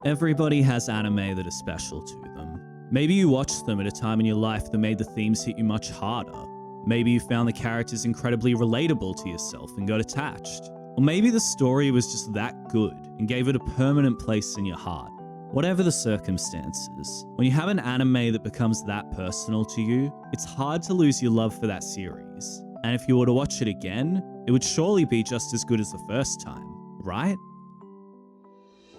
Everybody has anime that is special to them. Maybe you watched them at a time in your life that made the themes hit you much harder. Maybe you found the characters incredibly relatable to yourself and got attached. Or maybe the story was just that good and gave it a permanent place in your heart. Whatever the circumstances, when you have an anime that becomes that personal to you, it's hard to lose your love for that series. And if you were to watch it again, it would surely be just as good as the first time, right?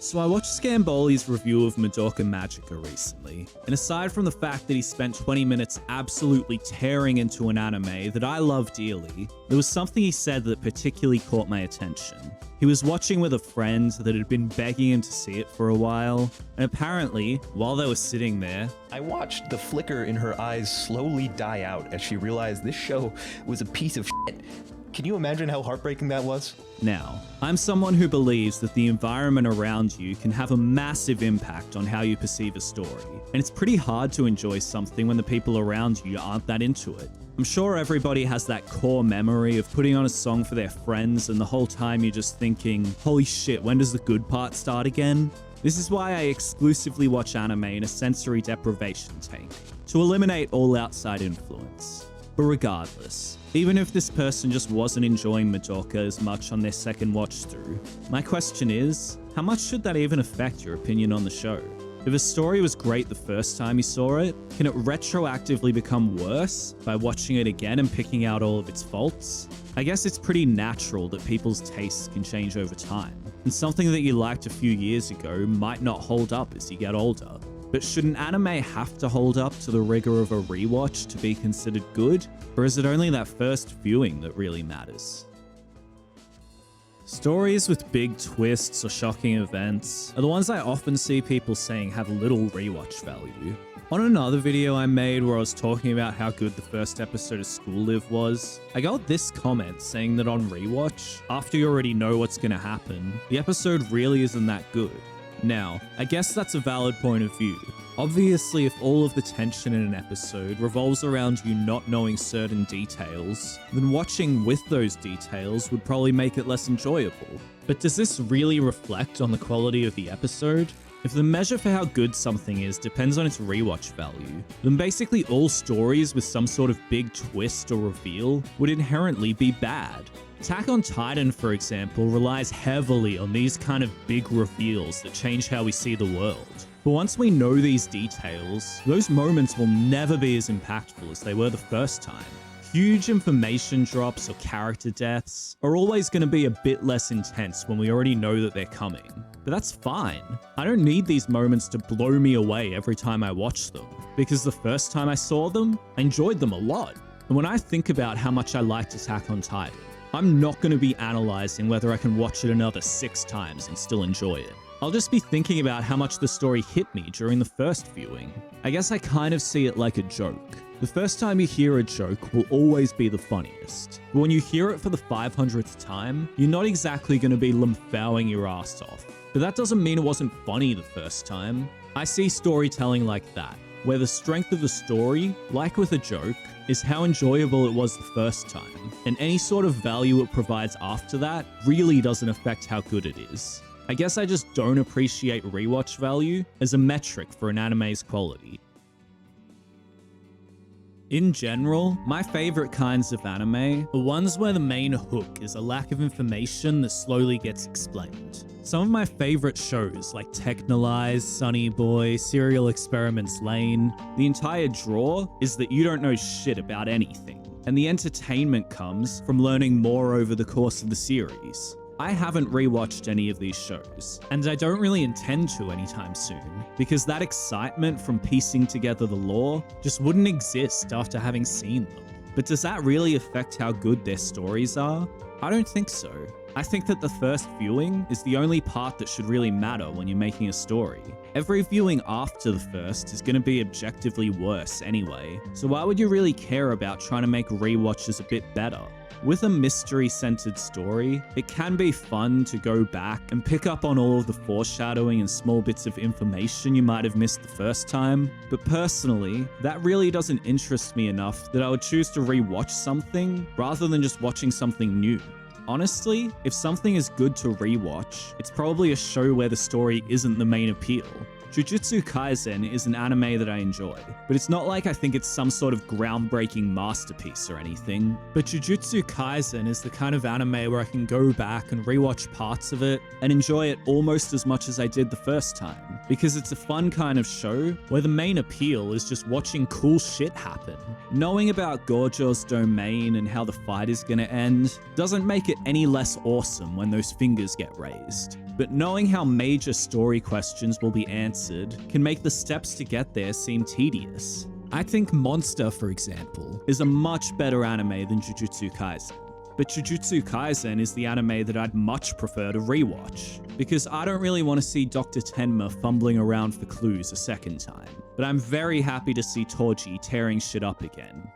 So I watched Scamboli's review of Madoka Magica recently, and aside from the fact that he spent 20 minutes absolutely tearing into an anime that I love dearly, there was something he said that particularly caught my attention. He was watching with a friend that had been begging him to see it for a while, and apparently, while they were sitting there, I watched the flicker in her eyes slowly die out as she realized this show was a piece of shit. Can you imagine how heartbreaking that was? Now, I'm someone who believes that the environment around you can have a massive impact on how you perceive a story, and it's pretty hard to enjoy something when the people around you aren't that into it. I'm sure everybody has that core memory of putting on a song for their friends and the whole time you're just thinking, holy shit, when does the good part start again? This is why I exclusively watch anime in a sensory deprivation tank, to eliminate all outside influence. But regardless, even if this person just wasn't enjoying Madoka as much on their second watch through, my question is, how much should that even affect your opinion on the show? If a story was great the first time you saw it, can it retroactively become worse by watching it again and picking out all of its faults? I guess it's pretty natural that people's tastes can change over time, and something that you liked a few years ago might not hold up as you get older. But should an anime have to hold up to the rigor of a rewatch to be considered good? Or is it only that first viewing that really matters? Stories with big twists or shocking events are the ones I often see people saying have little rewatch value. On another video I made where I was talking about how good the first episode of School Live was, I got this comment saying that on rewatch, after you already know what's gonna happen, the episode really isn't that good. Now, I guess that's a valid point of view. Obviously, if all of the tension in an episode revolves around you not knowing certain details, then watching with those details would probably make it less enjoyable. But does this really reflect on the quality of the episode? If the measure for how good something is depends on its rewatch value, then basically all stories with some sort of big twist or reveal would inherently be bad. Attack on Titan, for example, relies heavily on these kind of big reveals that change how we see the world. But once we know these details, those moments will never be as impactful as they were the first time. Huge information drops or character deaths are always going to be a bit less intense when we already know that they're coming. But that's fine. I don't need these moments to blow me away every time I watch them, because the first time I saw them, I enjoyed them a lot. And when I think about how much I liked Attack on Titan, I'm not going to be analyzing whether I can watch it another 6 times and still enjoy it. I'll just be thinking about how much the story hit me during the first viewing. I guess I kind of see it like a joke. The first time you hear a joke will always be the funniest. But when you hear it for the 500th time, you're not exactly going to be limfowing your ass off. But that doesn't mean it wasn't funny the first time. I see storytelling like that, where the strength of the story, like with a joke, is how enjoyable it was the first time, and any sort of value it provides after that really doesn't affect how good it is. I guess I just don't appreciate rewatch value as a metric for an anime's quality. In general, my favorite kinds of anime are ones where the main hook is a lack of information that slowly gets explained. Some of my favorite shows like Technolize, Sunny Boy, Serial Experiments Lane, the entire draw is that you don't know shit about anything, and the entertainment comes from learning more over the course of the series. I haven't rewatched any of these shows, and I don't really intend to anytime soon, because that excitement from piecing together the lore just wouldn't exist after having seen them. But does that really affect how good their stories are? I don't think so. I think that the first viewing is the only part that should really matter when you're making a story. Every viewing after the first is going to be objectively worse anyway, so why would you really care about trying to make rewatches a bit better? With a mystery-centered story, it can be fun to go back and pick up on all of the foreshadowing and small bits of information you might have missed the first time, but personally, that really doesn't interest me enough that I would choose to rewatch something rather than just watching something new. Honestly, if something is good to rewatch, it's probably a show where the story isn't the main appeal. Jujutsu Kaisen is an anime that I enjoy, but it's not like I think it's some sort of groundbreaking masterpiece or anything. But Jujutsu Kaisen is the kind of anime where I can go back and rewatch parts of it and enjoy it almost as much as I did the first time, because it's a fun kind of show where the main appeal is just watching cool shit happen. Knowing about Gojo's domain and how the fight is gonna end doesn't make it any less awesome when those fingers get raised. But knowing how major story questions will be answered can make the steps to get there seem tedious. I think Monster, for example, is a much better anime than Jujutsu Kaisen. But Jujutsu Kaisen is the anime that I'd much prefer to rewatch, because I don't really want to see Dr. Tenma fumbling around for clues a second time. But I'm very happy to see Toji tearing shit up again.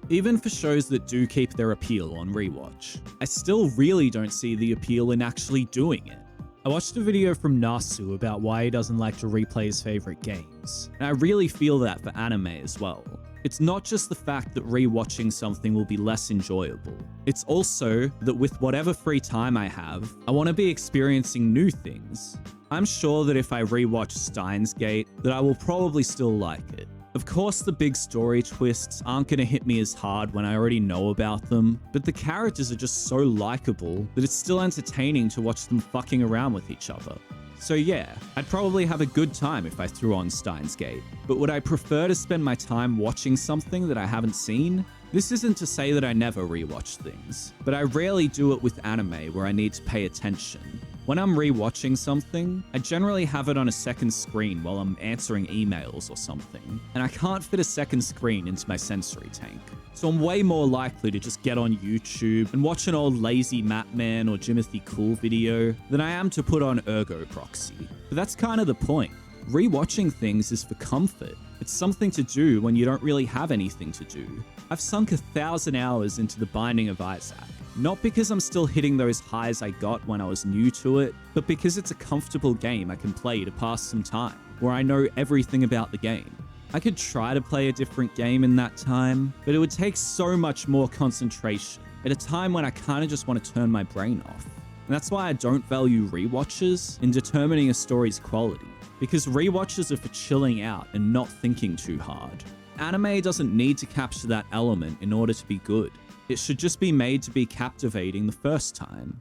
Even for shows that do keep their appeal on rewatch, I still really don't see the appeal in actually doing it. I watched a video from Nasu about why he doesn't like to replay his favorite games, and I really feel that for anime as well. It's not just the fact that rewatching something will be less enjoyable. It's also that with whatever free time I have, I want to be experiencing new things. I'm sure that if I rewatch Steins Gate, that I will probably still like it. Of course, the big story twists aren't going to hit me as hard when I already know about them, but the characters are just so likable that it's still entertaining to watch them fucking around with each other. So yeah, I'd probably have a good time if I threw on Steins Gate, but would I prefer to spend my time watching something that I haven't seen? This isn't to say that I never rewatch things, but I rarely do it with anime where I need to pay attention. When I'm rewatching something, I generally have it on a second screen while I'm answering emails or something, and I can't fit a second screen into my sensory tank. So I'm way more likely to just get on YouTube and watch an old Lazy Mapman or Jimothy Cool video than I am to put on Ergo Proxy. But that's kind of the point. Rewatching things is for comfort. It's something to do when you don't really have anything to do. I've sunk 1,000 hours into The Binding of Isaac. Not because I'm still hitting those highs I got when I was new to it, but because it's a comfortable game I can play to pass some time, where I know everything about the game. I could try to play a different game in that time, but it would take so much more concentration, at a time when I kinda just want to turn my brain off. And that's why I don't value rewatches in determining a story's quality, because rewatches are for chilling out and not thinking too hard. Anime doesn't need to capture that element in order to be good. It should just be made to be captivating the first time.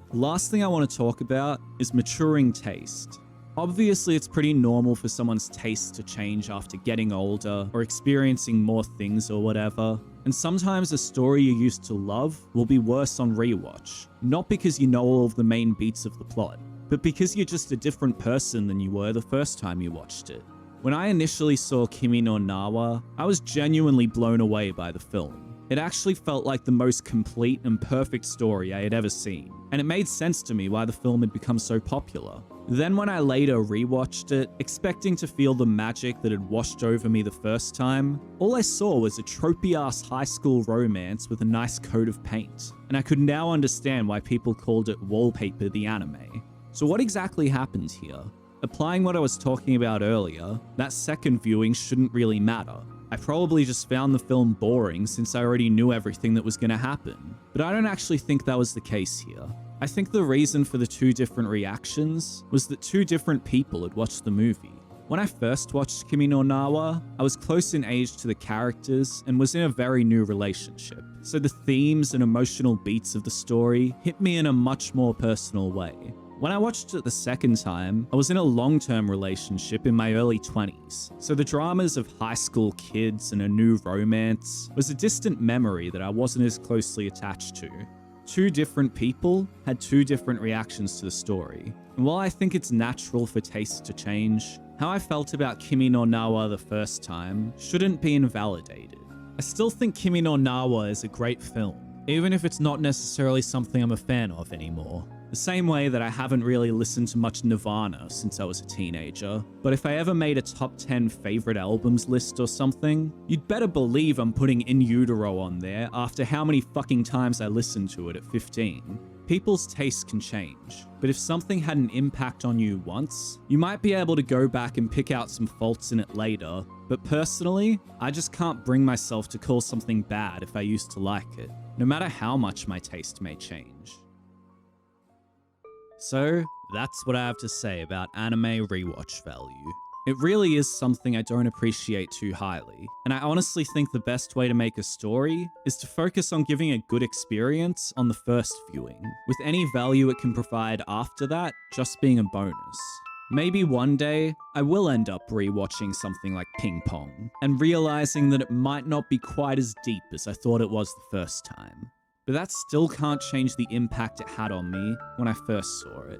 The last thing I want to talk about is maturing taste. Obviously, it's pretty normal for someone's taste to change after getting older or experiencing more things or whatever. And sometimes a story you used to love will be worse on rewatch, not because you know all of the main beats of the plot, but because you're just a different person than you were the first time you watched it. When I initially saw Kimi no Na wa, I was genuinely blown away by the film. It actually felt like the most complete and perfect story I had ever seen, and it made sense to me why the film had become so popular. Then when I later rewatched it, expecting to feel the magic that had washed over me the first time, all I saw was a tropey-ass high school romance with a nice coat of paint, and I could now understand why people called it Wallpaper the Anime. So what exactly happened here? Applying what I was talking about earlier, that second viewing shouldn't really matter. I probably just found the film boring since I already knew everything that was going to happen. But I don't actually think that was the case here. I think the reason for the two different reactions was that two different people had watched the movie. When I first watched Kimi no Na wa, I was close in age to the characters and was in a very new relationship. So the themes and emotional beats of the story hit me in a much more personal way. When I watched it the second time, I was in a long-term relationship in my early 20s, so the dramas of high school kids and a new romance was a distant memory that I wasn't as closely attached to. Two different people had two different reactions to the story, and while I think it's natural for tastes to change, how I felt about Kimi no Na wa the first time shouldn't be invalidated. I still think Kimi no Na wa is a great film, even if it's not necessarily something I'm a fan of anymore. The same way that I haven't really listened to much Nirvana since I was a teenager, but if I ever made a top 10 favorite albums list or something, you'd better believe I'm putting In Utero on there after how many fucking times I listened to it at 15. People's tastes can change, but if something had an impact on you once, you might be able to go back and pick out some faults in it later, but personally, I just can't bring myself to call something bad if I used to like it, no matter how much my taste may change. So, that's what I have to say about anime rewatch value. It really is something I don't appreciate too highly, and I honestly think the best way to make a story is to focus on giving a good experience on the first viewing, with any value it can provide after that just being a bonus. Maybe one day, I will end up rewatching something like Ping Pong, and realizing that it might not be quite as deep as I thought it was the first time. But that still can't change the impact it had on me when I first saw it.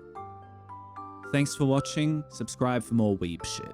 Thanks for watching, subscribe for more weeb shit.